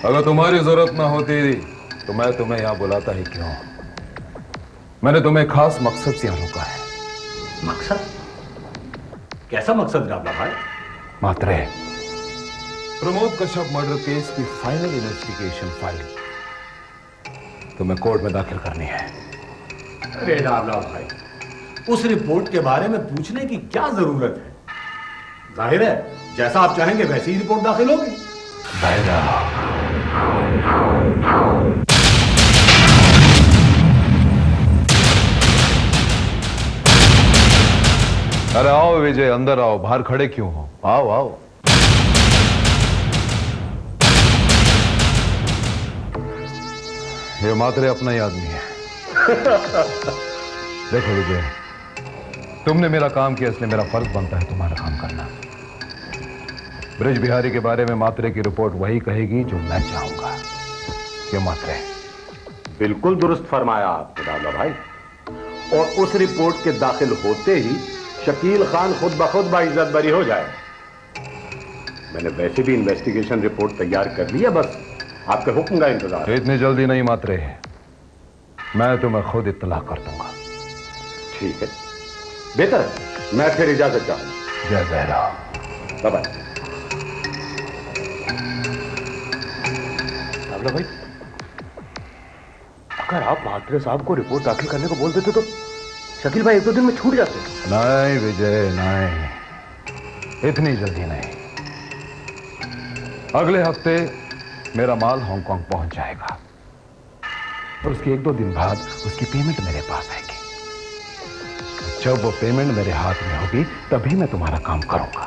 अगर तुम्हारी जरूरत ना होती तो मैं तुम्हें यहां बुलाता ही क्यों? मैंने तुम्हें खास मकसद से यहां रोका है। मकसद? कैसा मकसद रावला भाई? मात्रे, प्रमोद कश्यप मर्डर केस की फाइनल इन्वेस्टिगेशन फाइल तुम्हें कोर्ट में दाखिल करनी है। अरे रावला भाई, उस रिपोर्ट के बारे में पूछने की क्या जरूरत है? जाहिर है जैसा आप चाहेंगे वैसी ही रिपोर्ट दाखिल होगी। अरे आओ विजय, अंदर आओ। बाहर खड़े क्यों हो? आओ आओ। ये मात्रे अपना ही आदमी है। देखो विजय, तुमने मेरा काम किया इसलिए मेरा फर्ज बनता है तुम्हारा काम करना। ब्रिज बिहारी के बारे में मात्रे की रिपोर्ट वही कहेगी जो मैं चाहूंगा। क्यों मात्रे? बिल्कुल दुरुस्त फरमाया आपने रावला भाई। और उस रिपोर्ट के दाखिल होते ही शकील खान खुद ब खुद बाइज्जत बरी हो जाए। मैंने वैसे भी इन्वेस्टिगेशन रिपोर्ट तैयार कर ली है, बस आपके हुक्म का इंतजार है। इतनी जल्दी नहीं मात्रे, मैं तुम्हें खुद इत्तला कर दूंगा। ठीक है, बेहतर है। मैं फिर इजाजत चाहूंगा। जय भैरव। बाय। रावला भाई, अगर आप मात्रे साहब को रिपोर्ट दाखिल करने को बोल देते तो शकील भाई 1-2 दिन में छूट जाते। नहीं विजय, नहीं, इतनी जल्दी नहीं। अगले हफ्ते मेरा माल हांगकांग पहुंच जाएगा और उसके 1-2 दिन बाद उसकी पेमेंट मेरे पास आएगी। जब वो पेमेंट मेरे हाथ में होगी तभी मैं तुम्हारा काम करूंगा।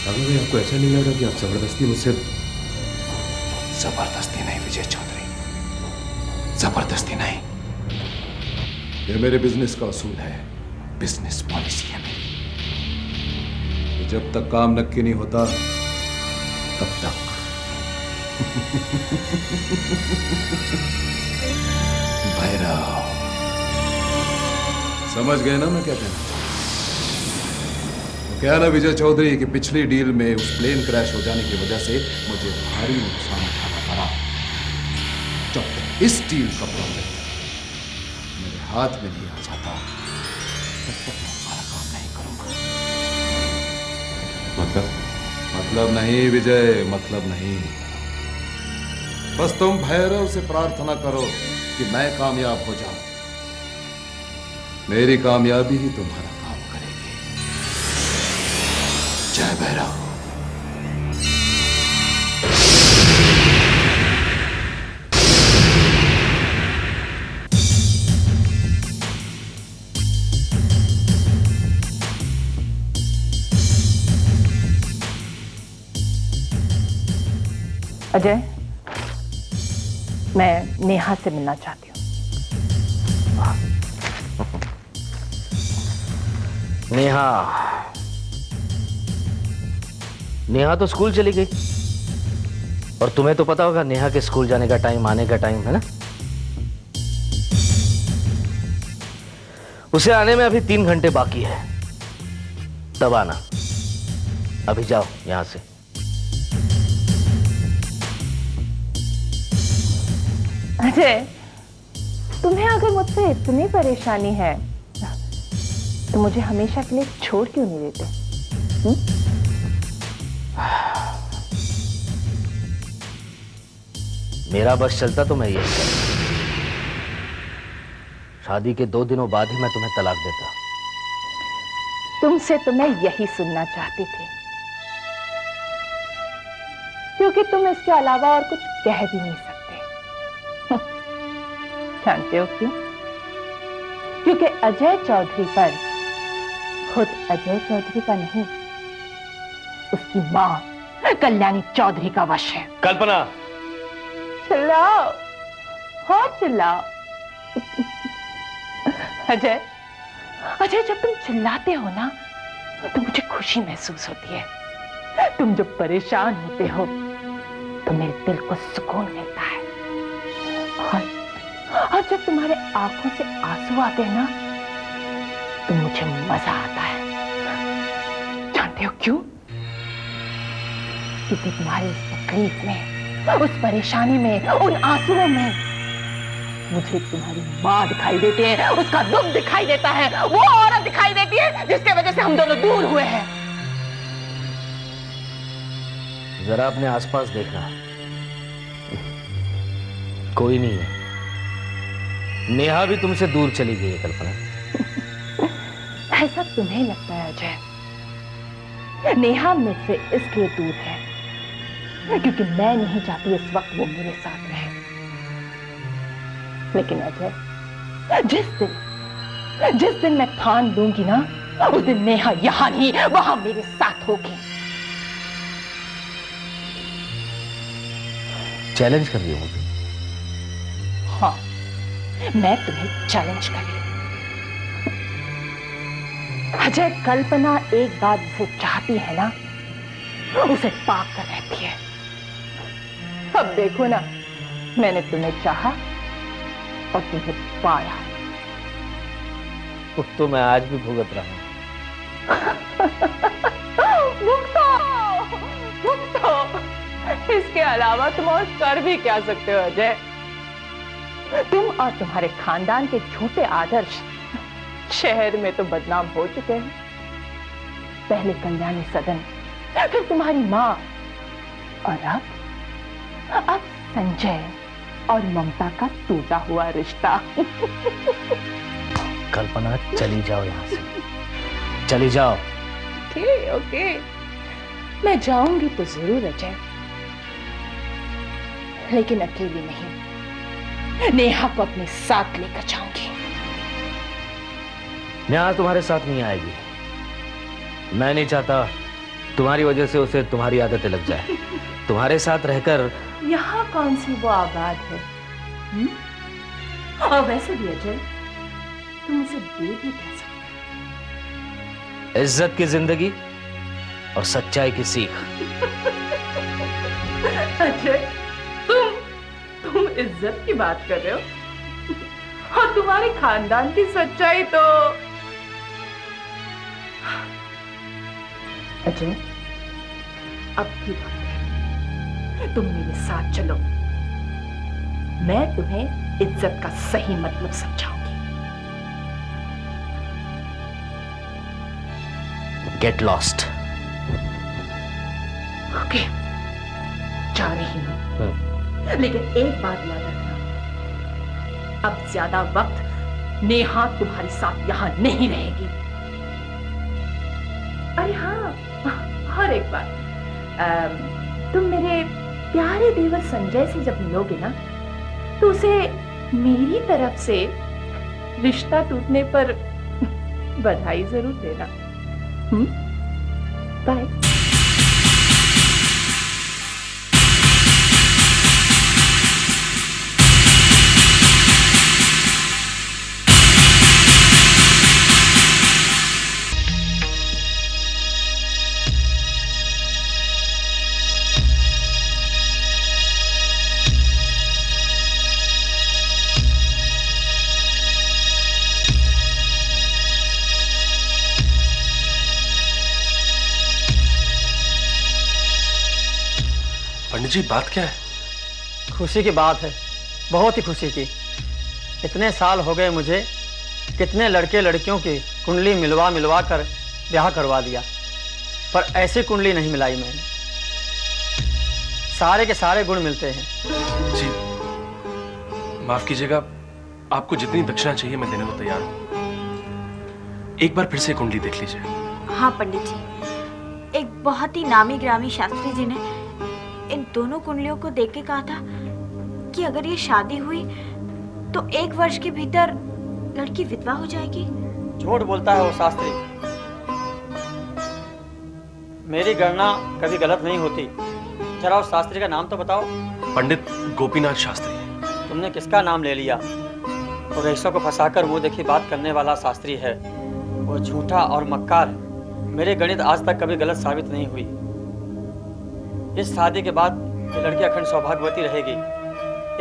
रावला भाई, आपको ऐसा नहीं लग रहा कि आप जबरदस्ती मुझसे? जबरदस्ती नहीं विजय चौधरी, जबरदस्ती नहीं। ये मेरे बिजनेस का असूल है, बिजनेस पॉलिसी है मेरी। जब तक काम नक्की नहीं होता तब तक। भैरव, समझ गए ना मैं क्या कहना चाहता हूं? क्या ना विजय चौधरी की पिछली डील में उस प्लेन क्रैश हो जाने की वजह से मुझे भारी नुकसान उठाना पड़ा। जब तक इस डील का प्रॉफिट मेरे हाथ में नहीं आ जाता तब तक मैं हमारा काम नहीं करूंगा। मतलब नहीं विजय, मतलब नहीं। बस तुम भैरव से प्रार्थना करो कि मैं कामयाब हो जाऊं। मेरी कामयाबी ही तुम्हारा काम करेगी। जय भैरव। अजय, मैं नेहा से मिलना चाहती हूँ। नेहा तो स्कूल चली गई और तुम्हें तो पता होगा नेहा के स्कूल जाने का टाइम, आने का टाइम है ना। उसे आने में अभी 3 घंटे बाकी है, तब आना। अभी जाओ यहां से। अजय, तुम्हें अगर मुझसे इतनी परेशानी है तो मुझे हमेशा के लिए छोड़ क्यों नहीं देते? मेरा बस चलता तो मैं यही करता। शादी के 2 दिनों बाद ही मैं तुम्हें तलाक देता। तुमसे तो मैं यही सुनना चाहती थी, क्योंकि तुम इसके अलावा और कुछ कह भी नहीं सकते। जानते हो क्यों? क्योंकि अजय चौधरी पर खुद अजय चौधरी का नहीं, उसकी मां कल्याणी चौधरी का वश है। कल्पना, चिल्लाओ, हाँ चिल्लाओ। अजय, अजय, जब तुम चिल्लाते हो ना तो मुझे खुशी महसूस होती है। तुम जब परेशान होते हो तो मेरे दिल को सुकून मिलता है। और जब तुम्हारे आंखों से आंसू आते हैं ना तो मुझे मजा आता है। जानते हो क्यों? क्योंकि तुम्हारी उस तकलीफ में, उस परेशानी में, उन आंसुओं में मुझे तुम्हारी माँ दिखाई देती है, उसका दुख दिखाई देता है, वो औरत दिखाई देती है जिसके वजह से हम दोनों दूर हुए हैं। जरा अपने आसपास देखना, कोई नहीं है। नेहा भी तुमसे दूर चली गई है कल्पना। ऐसा तुम्हें लगता है अजय? नेहा मुझसे इसलिए दूर है क्योंकि मैं नहीं चाहती इस वक्त वो मेरे साथ रहे। लेकिन अजय, जिस दिन मैं ठान लूंगी ना, उस दिन नेहा यहां नहीं, वहां मेरे साथ होगी। चैलेंज कर रही हो मुझे? हाँ, मैं तुम्हें चैलेंज कर रही हूं। अजय, कल्पना एक बात जिसे चाहती है ना, उसे पाक कर रहती है। अब देखो ना, मैंने तुम्हें चाहा और तुम्हें पाया। तो मैं आज भी भुगत रहा हूं। भुगतो। इसके अलावा तुम और कर भी क्या सकते हो अजय? तुम और तुम्हारे खानदान के झूठे आदर्श शहर में तो बदनाम हो चुके हैं। पहले कल्याणी सदन, फिर तुम्हारी माँ, और अब संजय और ममता का टूटा हुआ रिश्ता। कल्पना, चली जाओ यहां से, चली जाओ। ओके, मैं जाऊंगी तो जरूर अजय, लेकिन अकेली नहीं, नेहा को अपने साथ लेकर जाऊंगी। नेहा तुम्हारे साथ नहीं आएगी। मैं नहीं चाहता तुम्हारी वजह से उसे तुम्हारी आदतें लग जाए। तुम्हारे साथ रहकर यहाँ कौन सी वो आबाद है? और वैसे भी अजय, तुम उसे दे भी कह सकते। इज्जत की जिंदगी और सच्चाई की सीख। अजय, तुम इज्जत की बात कर रहे हो और तुम्हारे खानदान की सच्चाई तो। अजय, अब की बात है, तुम मेरे साथ चलो, मैं तुम्हें इज्जत का सही मतलब समझाऊंगी। Get lost. ओके, जा रही हूं, लेकिन एक बात याद रखना, अब ज्यादा वक्त नेहा तुम्हारे साथ यहां नहीं रहेगी। अरे हाँ, और एक बात, तुम मेरे प्यारे देवर संजय से जब मिलोगे ना, तो उसे मेरी तरफ से रिश्ता टूटने पर बधाई जरूर देना। बाय। पंडित जी, बात क्या है? खुशी की बात है, बहुत ही खुशी की। इतने साल हो गए मुझे, कितने लड़के लड़कियों की कुंडली मिलवा कर ब्याह करवा दिया, पर ऐसी कुंडली नहीं मिलाई मैंने। सारे के सारे गुण मिलते हैं। जी माफ कीजिएगा, आपको जितनी दक्षिणा चाहिए मैं देने को तैयार हूं। एक बार फिर से कुंडली देख लीजिए। हाँ पंडित जी, एक बहुत ही नामी ग्रामी शास्त्री जी ने इन दोनों कुंडलियों को देख के कहा था कि अगर ये शादी हुई तो 1 वर्ष के भीतर लड़की विधवा हो जाएगी। झूठ बोलता है वो शास्त्री, मेरी गणना कभी गलत नहीं होती। जरा उस शास्त्री का नाम तो बताओ। पंडित गोपीनाथ शास्त्री। तुमने किसका नाम ले लिया? और ऐसों को फंसाकर मुंह देखी बात करने वाला शास्त्री है, वो झूठा और मक्कार है। मेरी गणित आज तक कभी गलत साबित नहीं हुई। इस शादी के बाद ये लड़की अखंड सौभाग्यवती रहेगी,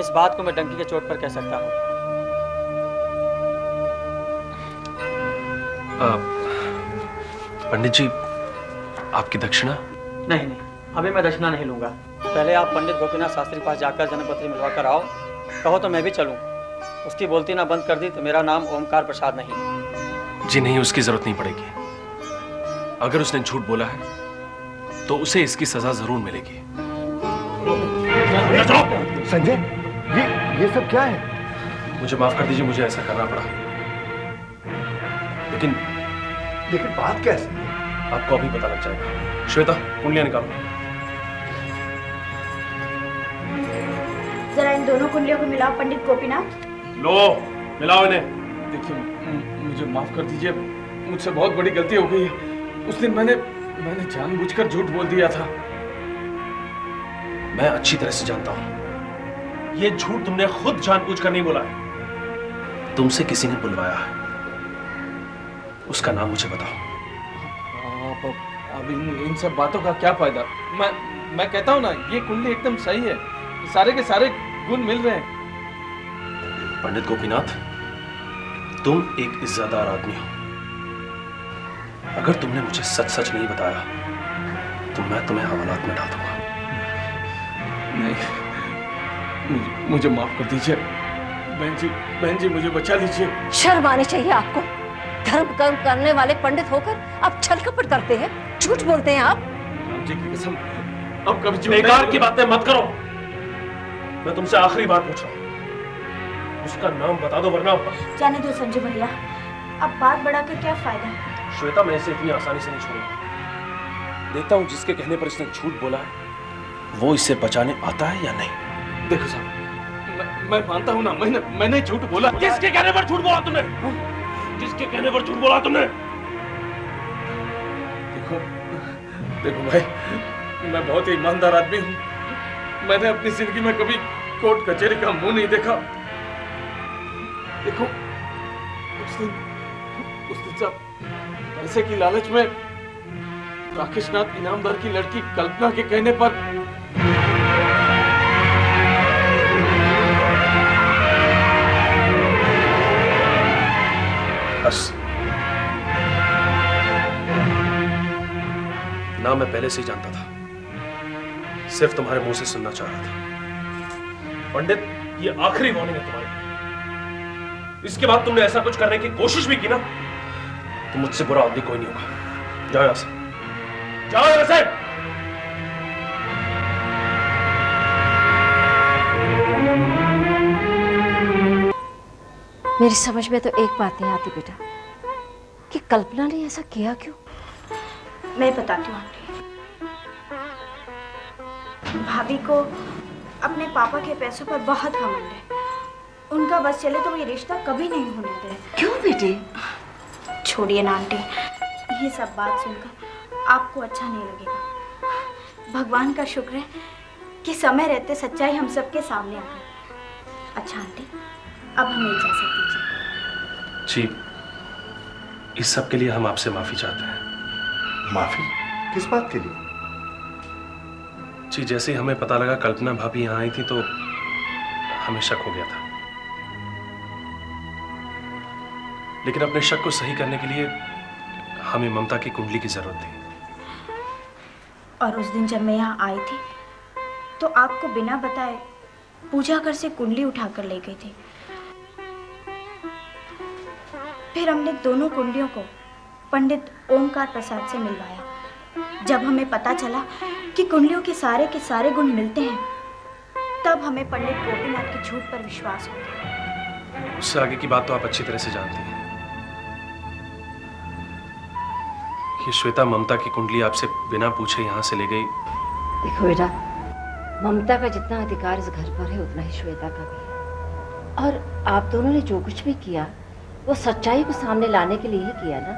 इस बात को मैं डंकी के चोट पर कह सकता हूँ। पंडित जी, आपकी दक्षिणा? नहीं, अभी मैं दक्षिणा नहीं लूंगा। पहले आप पंडित गोपीनाथ शास्त्री के पास जाकर जन्मपत्री मिलवा कर आओ। कहो तो मैं भी चलूं। उसकी बोलती ना बंद कर दी तो मेरा नाम ओमकार प्रसाद नहीं। जी नहीं, उसकी जरूरत नहीं पड़ेगी। अगर उसने झूठ बोला है तो उसे इसकी सजा जरूर मिलेगी। संजय, ये सब क्या है? मुझे माफ कर दीजिए, मुझे ऐसा करना पड़ा। लेकिन बात कैसे? आपको अभी पता लग जाएगा। श्वेता, कुंडलियां निकालो। जरा इन दोनों कुंडलियों को मिलाओ पंडित गोपीनाथ। लो, मिलाओ इन्हें। देखिए, मुझे माफ कर दीजिए, मुझसे बहुत बड़ी गलती हो गई है। उस दिन मैंने जानबूझकर झूठ बोल दिया था। मैं अच्छी तरह से जानता हूं, ये झूठ तुमने खुद जानबूझकर नहीं बोला है। तुमसे किसी ने बुलवाया है। उसका नाम मुझे बताओ। अब इन सब बातों का क्या फायदा? मैं कहता हूं ना, ये कुंडली एकदम सही है। सारे के सारे गुण मिल रहे हैं। पंडित गोपीनाथ, तुम एक इज्जतदार आदमी हो। अगर तुमने मुझे सच सच नहीं बताया तो मैं तुम्हें हवालात में डाल दूंगा। नहीं, मुझे माफ कर दीजिए। बहन जी मुझे बचा लीजिए। शर्म आनी चाहिए आपको। धर्म कर्म करने वाले पंडित होकर आप छल कपट करते हैं, झूठ बोलते हैं आप। राम जी की कसम, अब कभी बेकार की बातें मत करो। मैं तुमसे आखिरी बार पूछ रहा हूं, उसका नाम बता दो, वरना जाने दो संजय भैया, अब बात बढ़ाकर क्या फायदा। श्वेता, मैं इसे इतनी आसानी से नहीं छोड़ूंगा। देखता हूं जिसके कहने पर इसने झूठ बोला है वो इसे बचाने आता है या नहीं। देखो साहब, मैं मानता हूं ना, मैंने झूठ बोला। किसके कहने पर झूठ बोला तुमने? किसके कहने पर झूठ बोला तुमने? देखो भाई, मैं बहुत ही ईमानदार आदमी हूँ। मैंने अपनी जिंदगी में कभी कोर्ट कचहरी का मुंह नहीं देखा। देखो, उस दिन सब पैसे की लालच में राकेश नाथ इनामदार की लड़की कल्पना के कहने पर बस ना, मैं पहले से ही जानता था, सिर्फ तुम्हारे मुंह से सुनना चाह रहा था। पंडित, ये आखिरी वार्निंग है तुम्हारे। इसके बाद तुमने ऐसा कुछ करने की कोशिश भी की ना तो मुझसे बुरा आदमी कोई नहीं होगा। जाओ यहां से, जाओ यहां से। मेरी समझ में तो एक बात नहीं आती बेटा, कि कल्पना ने ऐसा किया क्यों? मैं बताती हूँ आंटी। भाभी को अपने पापा के पैसों पर बहुत घमंड है। उनका बस चले तो ये रिश्ता कभी नहीं होने दे। क्यों बेटे? छोड़िए ना आंटी, ये सब बात सुनकर आपको अच्छा नहीं लगेगा। भगवान का शुक्र है कि समय रहते सच्चाई हम सबके सामने आ गई। अच्छा आंटी, अब हमें इजाजत दीजिए। जी, इस सब के लिए हम आपसे माफी चाहते हैं। माफी? किस बात के लिए? जी, जैसे ही हमें पता लगा कल्पना भाभी यहाँ आई थी तो हमें शक हो गया था, लेकिन अपने शक को सही करने के लिए हमें ममता की कुंडली की जरूरत थी। और उस दिन जब मैं यहाँ आई थी तो आपको बिना बताए पूजा घर से कुंडली उठाकर ले गई थी। फिर हमने दोनों कुंडलियों को पंडित ओमकार प्रसाद से मिलवाया। जब हमें पता चला कि कुंडलियों के सारे गुण मिलते हैं, तब हमें पंडित गोपीनाथ के झूठ पर विश्वास हो गया। उससे आगे की बात तो आप अच्छी तरह से जानती हैं। ये श्वेता ममता की कुंडली आपसे बिना पूछे यहाँ से ले गई। देखो बेटा, ममता का जितना अधिकार इस घर पर है उतना ही श्वेता का भी है। और आप दोनों ने जो कुछ भी किया वो सच्चाई को सामने लाने के लिए ही किया ना।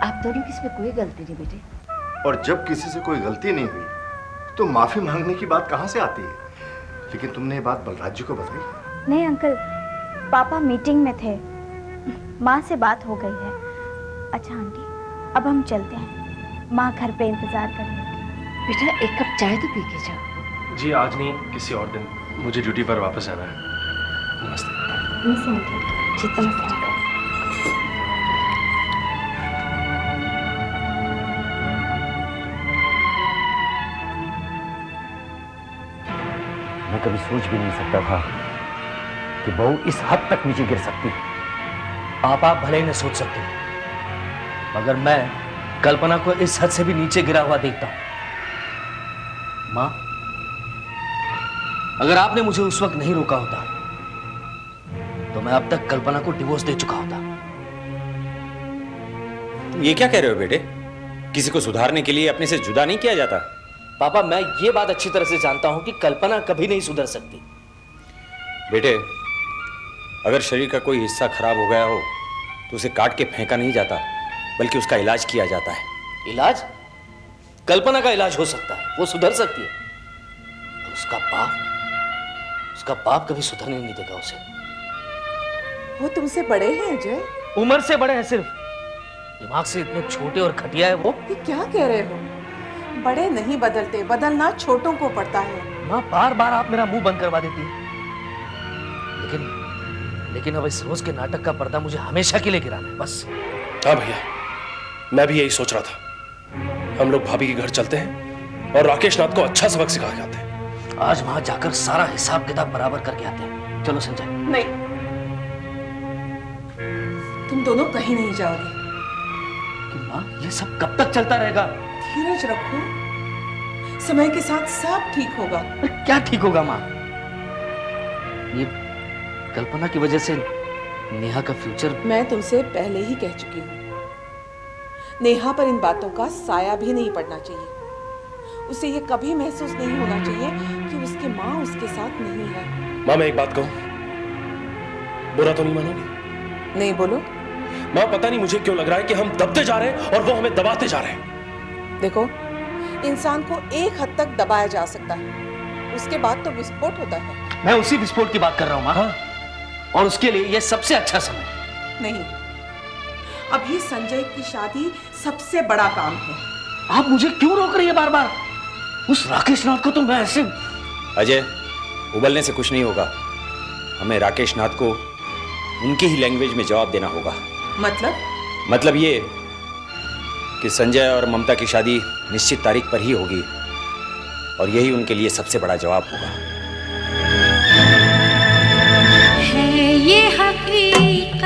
आप दोनों की इसमें कोई गलती नहीं बेटे। और जब किसी से कोई गलती नहीं हुई तो माफी मांगने की बात कहाँ से आती है? लेकिन तुमने ये बात बलराज जी को बताई? नहीं अंकल, पापा मीटिंग में थे, माँ से बात हो गई है। अच्छा आंटी, अब हम चलते हैं, माँ घर पे इंतजार कर रही है। बेटा एक कप चाय तो पी के जाओ। जी आज नहीं, किसी और दिन, मुझे ड्यूटी पर वापस जाना है। नमस्ते। नमस्ते। मैं कभी सोच भी नहीं सकता था कि बहू इस हद तक नीचे गिर सकती है। आप भले ही न सोच सकते, मगर मैं कल्पना को इस हद से भी नीचे गिरा हुआ देखता हूं। मां, अगर आपने मुझे उस वक्त नहीं रोका होता तो मैं अब तक कल्पना को डिवोर्स दे चुका होता। ये क्या कह रहे हो बेटे? किसी को सुधारने के लिए अपने से जुदा नहीं किया जाता? पापा, मैं ये बात अच्छी तरह से जानता हूं कि कल्पना कभी नहीं सुधर सकती। बेटे, अगर शरीर का कोई हिस्सा खराब हो गया हो तो उसे काट के फेंका नहीं जाता, बल्कि उसका इलाज किया जाता है। इलाज? कल्पना का इलाज हो सकता है, वो सुधर सकती है, और उसका बाप कभी सुधरने नहीं देगा उसे। वो तुमसे बड़े हैं अजय? उम्र से बड़े हैं, सिर्फ दिमाग से इतने छोटे और घटिया है वो। ये क्या कह रहे हो? बड़े नहीं बदलते, बदलना छोटों को पड़ता है। माँ, बार बार आप मेरा मुंह बंद करवा देती है। लेकिन अब इस रोज के नाटक का पर्दा मुझे हमेशा के लिए गिराना है, बस। हाँ भैया, मैं भी यही सोच रहा था। हम लोग भाभी के घर चलते हैं और राकेश नाथ को अच्छा सबक सिखा के आते हैं। आज वहां जाकर सारा हिसाब किताब बराबर करके आते हैं। चलो संजय। नहीं, तुम दोनों कहीं नहीं जाओगे। कि माँ, ये सब कब तक चलता रहेगा? धीरज रखो, समय के साथ सब ठीक होगा। क्या ठीक होगा माँ? ये कल्पना की वजह से नेहा का फ्यूचर। मैं तुमसे पहले ही कह चुकी हूँ, नेहा पर इन बातों का साया भी नहीं पड़ना चाहिए। उसे ये कभी महसूस नहीं होना चाहिए कि उसकी माँ उसके साथ नहीं है। माँ, मैं एक बात कहूँ, बुरा तो नहीं मानोगी? नहीं, बोलो। माँ, पता नहीं मुझे क्यों लग रहा है कि हम दबते जा रहे हैं और वो हमें दबाते जा रहे हैं। देखो, इंसान को एक हद तक दबाया जा सकता है, उसके बाद तो विस्फोट होता है। मैं उसी विस्फोट की बात कर रहा हूँ माँ, और उसके लिए यह सबसे अच्छा समय नहीं। अभी संजय की शादी सबसे बड़ा काम है। आप मुझे क्यों रोक रही है बार बार? उस राकेश नाथ को तो मैं ऐसे। अजय, उबलने से कुछ नहीं होगा। हमें राकेश नाथ को उनकी ही लैंग्वेज में जवाब देना होगा। मतलब ये कि संजय और ममता की शादी निश्चित तारीख पर ही होगी, और यही उनके लिए सबसे बड़ा जवाब होगा। है ये हकीकत